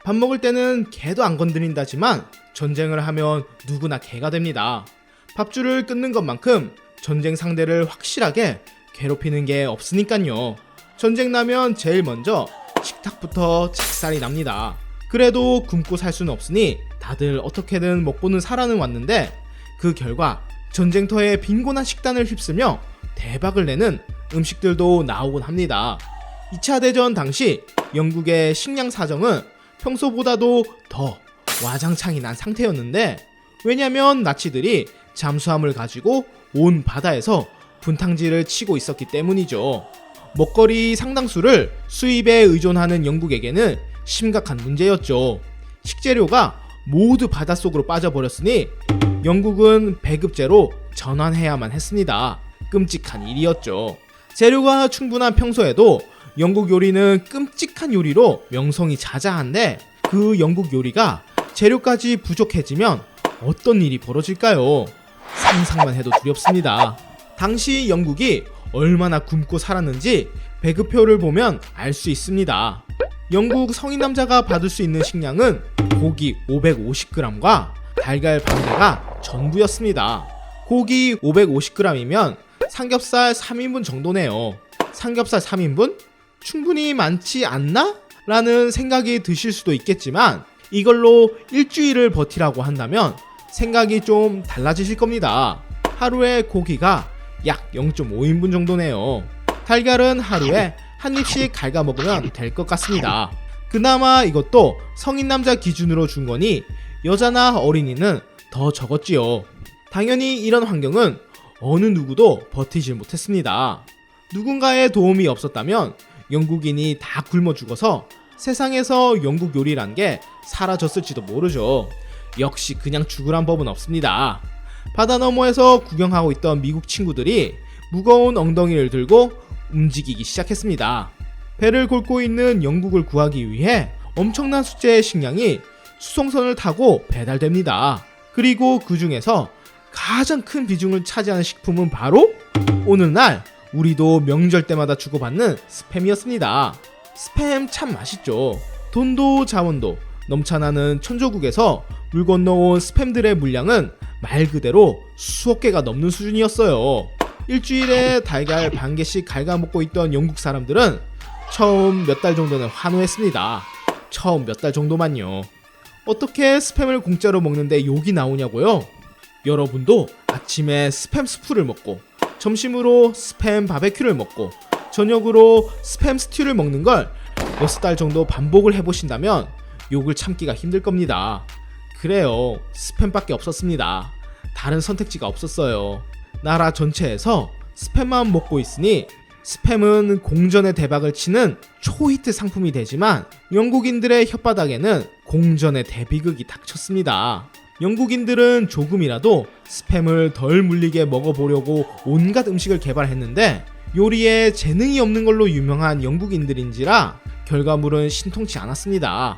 밥 먹을 때는 개도 안 건드린다지만 전쟁을 하면 누구나 개가 됩니다. 밥줄을 끊는 것만큼 전쟁 상대를 확실하게 괴롭히는 게 없으니깐요. 전쟁 나면 제일 먼저 식탁부터 작살이 납니다. 그래도 굶고 살 수는 없으니 다들 어떻게든 먹고는 살아는 왔는데 그 결과 전쟁터에 빈곤한 식단을 휩쓰며 대박을 내는 음식들도 나오곤 합니다. 2차 대전 당시 영국의 식량 사정은 평소보다도 더 와장창이 난 상태였는데, 왜냐면 나치들이 잠수함을 가지고 온 바다에서 분탕질을 치고 있었기 때문이죠. 먹거리 상당수를 수입에 의존하는 영국에게는 심각한 문제였죠. 식재료가 모두 바닷속으로 빠져버렸으니 영국은 배급제로 전환해야만 했습니다. 끔찍한 일이었죠. 재료가 충분한 평소에도 영국 요리는 끔찍한 요리로 명성이 자자한데, 그 영국 요리가 재료까지 부족해지면 어떤 일이 벌어질까요? 상상만 해도 두렵습니다. 당시 영국이 얼마나 굶고 살았는지 배급표를 보면 알 수 있습니다. 영국 성인 남자가 받을 수 있는 식량은 고기 550g과 달걀 반 개가 전부였습니다. 고기 550g이면 삼겹살 3인분 정도네요. 삼겹살 3인분? 충분히 많지 않나? 라는 생각이 드실 수도 있겠지만, 이걸로 일주일을 버티라고 한다면 생각이 좀 달라지실 겁니다. 하루에 고기가 약 0.5인분 정도네요. 달걀은 하루에 한 입씩 갉아 먹으면 될 것 같습니다. 그나마 이것도 성인 남자 기준으로 준 거니 여자나 어린이는 더 적었지요. 당연히 이런 환경은 어느 누구도 버티질 못했습니다. 누군가의 도움이 없었다면 영국인이 다 굶어 죽어서 세상에서 영국 요리란 게 사라졌을지도 모르죠. 역시 그냥 죽으란 법은 없습니다. 바다 너머에서 구경하고 있던 미국 친구들이 무거운 엉덩이를 들고 움직이기 시작했습니다. 배를 곪고 있는 영국을 구하기 위해 엄청난 숫자의 식량이 수송선을 타고 배달됩니다. 그리고 그 중에서 가장 큰 비중을 차지하는 식품은 바로 오늘날 우리도 명절 때마다 주고받는 스팸이었습니다. 스팸 참 맛있죠. 돈도 자원도 넘쳐나는 천조국에서 물 건너온 스팸들의 물량은 말 그대로 수억 개가 넘는 수준이었어요. 일주일에 달걀 반 개씩 갉아먹고 있던 영국 사람들은 처음 몇 달 정도는 환호했습니다. 처음 몇 달 정도만요. 어떻게 스팸을 공짜로 먹는데 욕이 나오냐고요? 여러분도 아침에 스팸 스프를 먹고, 점심으로 스팸 바베큐를 먹고, 저녁으로 스팸 스튜를 먹는 걸 몇 달 정도 반복을 해보신다면 욕을 참기가 힘들 겁니다. 그래요, 스팸밖에 없었습니다. 다른 선택지가 없었어요. 나라 전체에서 스팸만 먹고 있으니 스팸은 공전의 대박을 치는 초히트 상품이 되지만, 영국인들의 혓바닥에는 공전의 대비극이 닥쳤습니다. 영국인들은 조금이라도 스팸을 덜 물리게 먹어보려고 온갖 음식을 개발했는데, 요리에 재능이 없는 걸로 유명한 영국인들인지라 결과물은 신통치 않았습니다.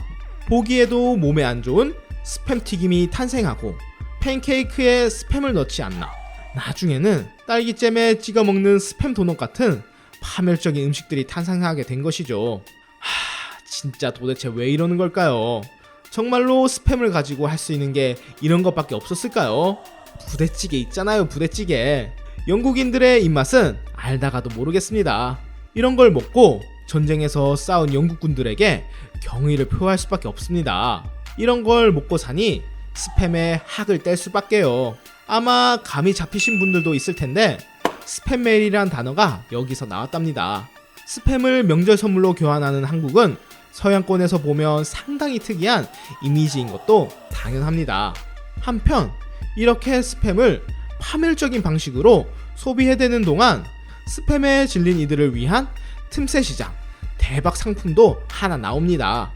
보기에도 몸에 안 좋은 스팸 튀김이 탄생하고, 팬케이크에 스팸을 넣지 않나, 나중에는 딸기잼에 찍어 먹는 스팸 도넛 같은 파멸적인 음식들이 탄생하게 된 것이죠. 진짜 도대체 왜 이러는 걸까요? 정말로 스팸을 가지고 할 수 있는 게 이런 것밖에 없었을까요? 부대찌개 있잖아요, 부대찌개. 영국인들의 입맛은 알다가도 모르겠습니다. 이런 걸 먹고 전쟁에서 싸운 영국군들에게 경의를 표할 수밖에 없습니다. 이런 걸 먹고 사니 스팸에 학을 뗄 수밖에요. 아마 감이 잡히신 분들도 있을 텐데, 스팸 메일이란 단어가 여기서 나왔답니다. 스팸을 명절 선물로 교환하는 한국은 서양권에서 보면 상당히 특이한 이미지인 것도 당연합니다. 한편 이렇게 스팸을 파멸적인 방식으로 소비해대는 동안 스팸에 질린 이들을 위한 틈새 시장, 대박 상품도 하나 나옵니다.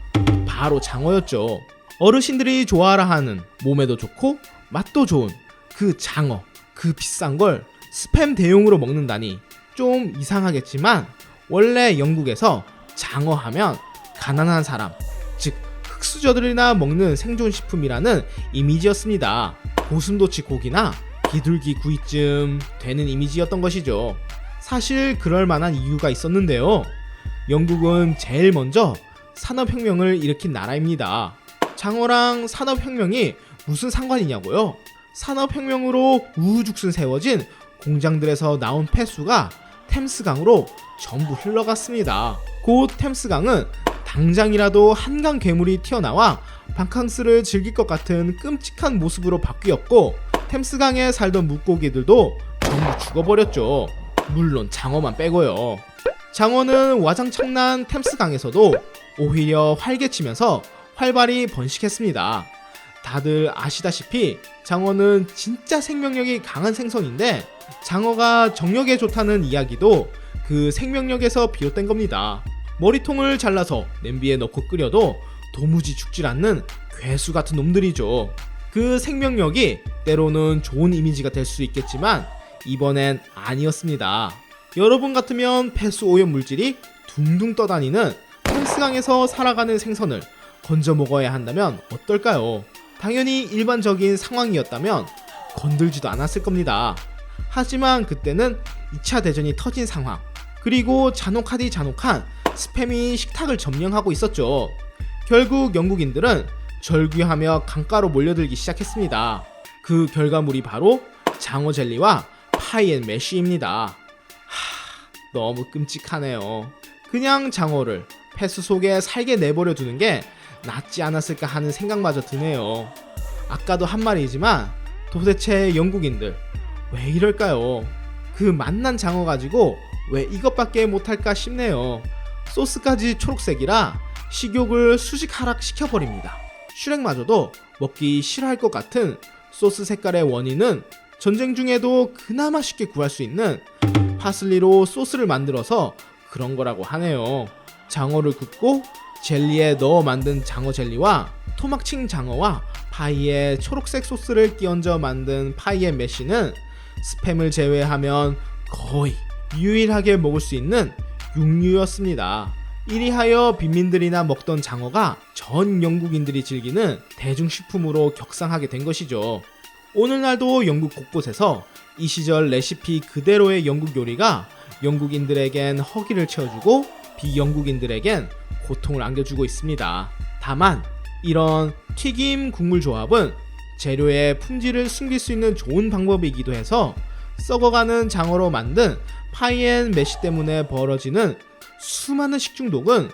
바로 장어였죠. 어르신들이 좋아하라 하는 몸에도 좋고 맛도 좋은 그 장어, 그 비싼 걸 스팸 대용으로 먹는다니 좀 이상하겠지만, 원래 영국에서 장어 하면 가난한 사람, 즉 흙수저들이나 먹는 생존식품이라는 이미지였습니다. 고슴도치 고기나 비둘기 구이쯤 되는 이미지였던 것이죠. 사실 그럴 만한 이유가 있었는데요. 영국은 제일 먼저 산업혁명을 일으킨 나라입니다. 장어랑 산업혁명이 무슨 상관이냐고요? 산업혁명으로 우후죽순 세워진 공장들에서 나온 폐수가 템스강으로 전부 흘러갔습니다. 곧 템스강은 당장이라도 한강 괴물이 튀어나와 바캉스를 즐길 것 같은 끔찍한 모습으로 바뀌었고, 템스강에 살던 물고기들도 전부 죽어버렸죠. 물론 장어만 빼고요. 장어는 와장창난 템스강에서도 오히려 활개치면서 활발히 번식했습니다. 다들 아시다시피 장어는 진짜 생명력이 강한 생선인데, 장어가 정력에 좋다는 이야기도 그 생명력에서 비롯된 겁니다. 머리통을 잘라서 냄비에 넣고 끓여도 도무지 죽질 않는 괴수 같은 놈들이죠. 그 생명력이 때로는 좋은 이미지가 될 수 있겠지만 이번엔 아니었습니다. 여러분 같으면 폐수 오염 물질이 둥둥 떠다니는 템스강에서 살아가는 생선을 건져 먹어야 한다면 어떨까요? 당연히 일반적인 상황이었다면 건들지도 않았을 겁니다. 하지만 그때는 2차 대전이 터진 상황, 그리고 잔혹하디 잔혹한 스팸이 식탁을 점령하고 있었죠. 결국 영국인들은 절규하며 강가로 몰려들기 시작했습니다. 그 결과물이 바로 장어 젤리와 파이 앤 매쉬입니다. 너무 끔찍하네요. 그냥 장어를 폐수 속에 살게 내버려 두는 게 낫지 않았을까 하는 생각마저 드네요. 아까도 한 말이지만 도대체 영국인들 왜 이럴까요? 그 맛난 장어 가지고 왜 이것밖에 못할까 싶네요. 소스까지 초록색이라 식욕을 수직 하락시켜버립니다. 슈렉마저도 먹기 싫어할 것 같은 소스 색깔의 원인은 전쟁 중에도 그나마 쉽게 구할 수 있는 파슬리로 소스를 만들어서 그런 거라고 하네요. 장어를 굽고 젤리에 넣어 만든 장어 젤리와 토막친 장어와 파이에 초록색 소스를 끼얹어 만든 파이의 매쉬는 스팸을 제외하면 거의 유일하게 먹을 수 있는 육류였습니다. 이리하여 빈민들이나 먹던 장어가 전 영국인들이 즐기는 대중식품으로 격상하게 된 것이죠. 오늘날도 영국 곳곳에서 이 시절 레시피 그대로의 영국 요리가 영국인들에겐 허기를 채워주고 비영국인들에겐 고통을 안겨주고 있습니다. 다만 이런 튀김 국물 조합은 재료의 품질을 숨길 수 있는 좋은 방법이기도 해서 썩어가는 장어로 만든 파이앤 매쉬 때문에 벌어지는 수많은 식중독은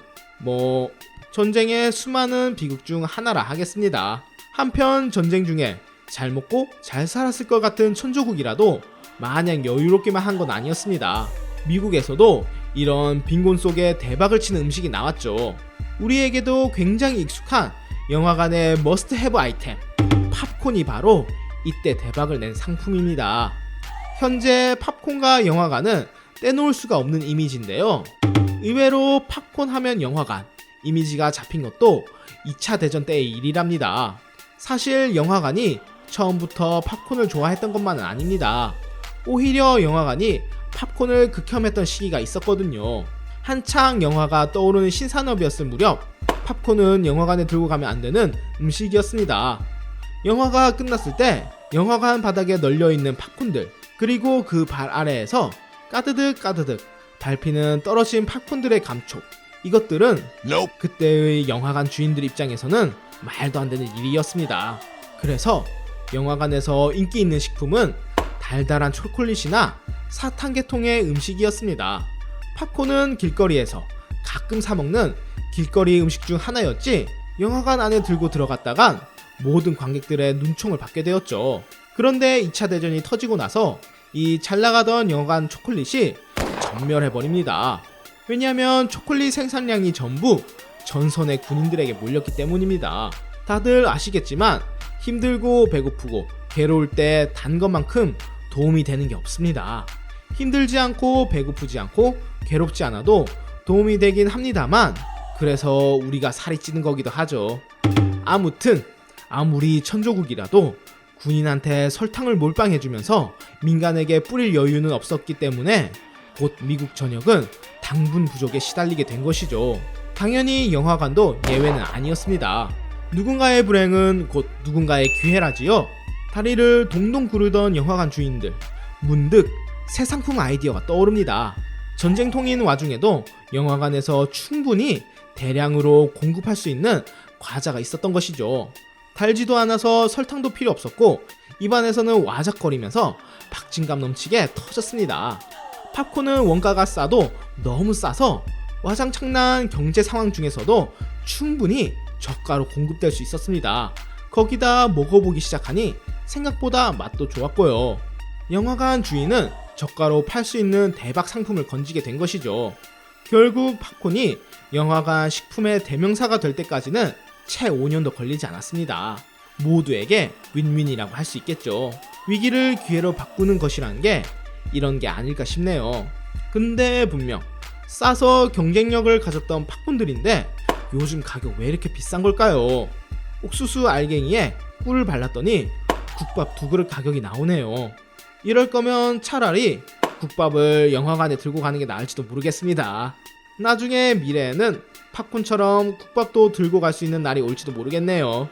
전쟁의 수많은 비극 중 하나라 하겠습니다. 한편 전쟁 중에 잘 먹고 잘 살았을 것 같은 천조국이라도 마냥 여유롭기만 한 건 아니었습니다. 미국에서도 이런 빈곤 속에 대박을 치는 음식이 나왔죠. 우리에게도 굉장히 익숙한 영화관의 머스트 해브 아이템, 팝콘이 바로 이때 대박을 낸 상품입니다. 현재 팝콘과 영화관은 떼놓을 수가 없는 이미지인데요. 의외로 팝콘 하면 영화관 이미지가 잡힌 것도 2차 대전 때의 일이랍니다. 사실 영화관이 처음부터 팝콘을 좋아했던 것만은 아닙니다. 오히려 영화관이 팝콘을 극혐했던 시기가 있었거든요. 한창 영화가 떠오르는 신산업이었을 무렵 팝콘은 영화관에 들고 가면 안 되는 음식이었습니다. 영화가 끝났을 때 영화관 바닥에 널려있는 팝콘들, 그리고 그 발 아래에서 까드득 까드득 밟히는 떨어진 팝콘들의 감촉, 이것들은 그때의 영화관 주인들 입장에서는 말도 안 되는 일이었습니다. 그래서 영화관에서 인기 있는 식품은 달달한 초콜릿이나 사탕계통의 음식이었습니다. 팝콘은 길거리에서 가끔 사먹는 길거리 음식 중 하나였지 영화관 안에 들고 들어갔다간 모든 관객들의 눈총을 받게 되었죠. 그런데 2차 대전이 터지고 나서 이 잘나가던 영화관 초콜릿이 전멸해버립니다. 왜냐하면 초콜릿 생산량이 전부 전선의 군인들에게 몰렸기 때문입니다. 다들 아시겠지만 힘들고 배고프고 괴로울 때 단 것만큼 도움이 되는 게 없습니다. 힘들지 않고 배고프지 않고 괴롭지 않아도 도움이 되긴 합니다만, 그래서 우리가 살이 찌는 거기도 하죠. 아무튼 아무리 천조국이라도 군인한테 설탕을 몰빵해주면서 민간에게 뿌릴 여유는 없었기 때문에 곧 미국 전역은 당분 부족에 시달리게 된 것이죠. 당연히 영화관도 예외는 아니었습니다. 누군가의 불행은 곧 누군가의 기회라지요. 다리를 동동 구르던 영화관 주인들, 문득 새 상품 아이디어가 떠오릅니다. 전쟁통인 와중에도 영화관에서 충분히 대량으로 공급할 수 있는 과자가 있었던 것이죠. 달지도 않아서 설탕도 필요 없었고 입안에서는 와작거리면서 박진감 넘치게 터졌습니다. 팝콘은 원가가 싸도 너무 싸서 와장창난 경제 상황 중에서도 충분히 저가로 공급될 수 있었습니다. 거기다 먹어보기 시작하니 생각보다 맛도 좋았고요. 영화관 주인은 저가로 팔 수 있는 대박 상품을 건지게 된 것이죠. 결국 팝콘이 영화관 식품의 대명사가 될 때까지는 채 5년도 걸리지 않았습니다. 모두에게 윈윈이라고 할 수 있겠죠. 위기를 기회로 바꾸는 것이라는 게 이런 게 아닐까 싶네요. 근데 분명 싸서 경쟁력을 가졌던 팝콘들인데 요즘 가격 왜 이렇게 비싼 걸까요? 옥수수 알갱이에 꿀을 발랐더니 국밥 2그릇 가격이 나오네요. 이럴 거면 차라리 국밥을 영화관에 들고 가는 게 나을지도 모르겠습니다. 나중에 미래에는 팝콘처럼 국밥도 들고 갈 수 있는 날이 올지도 모르겠네요.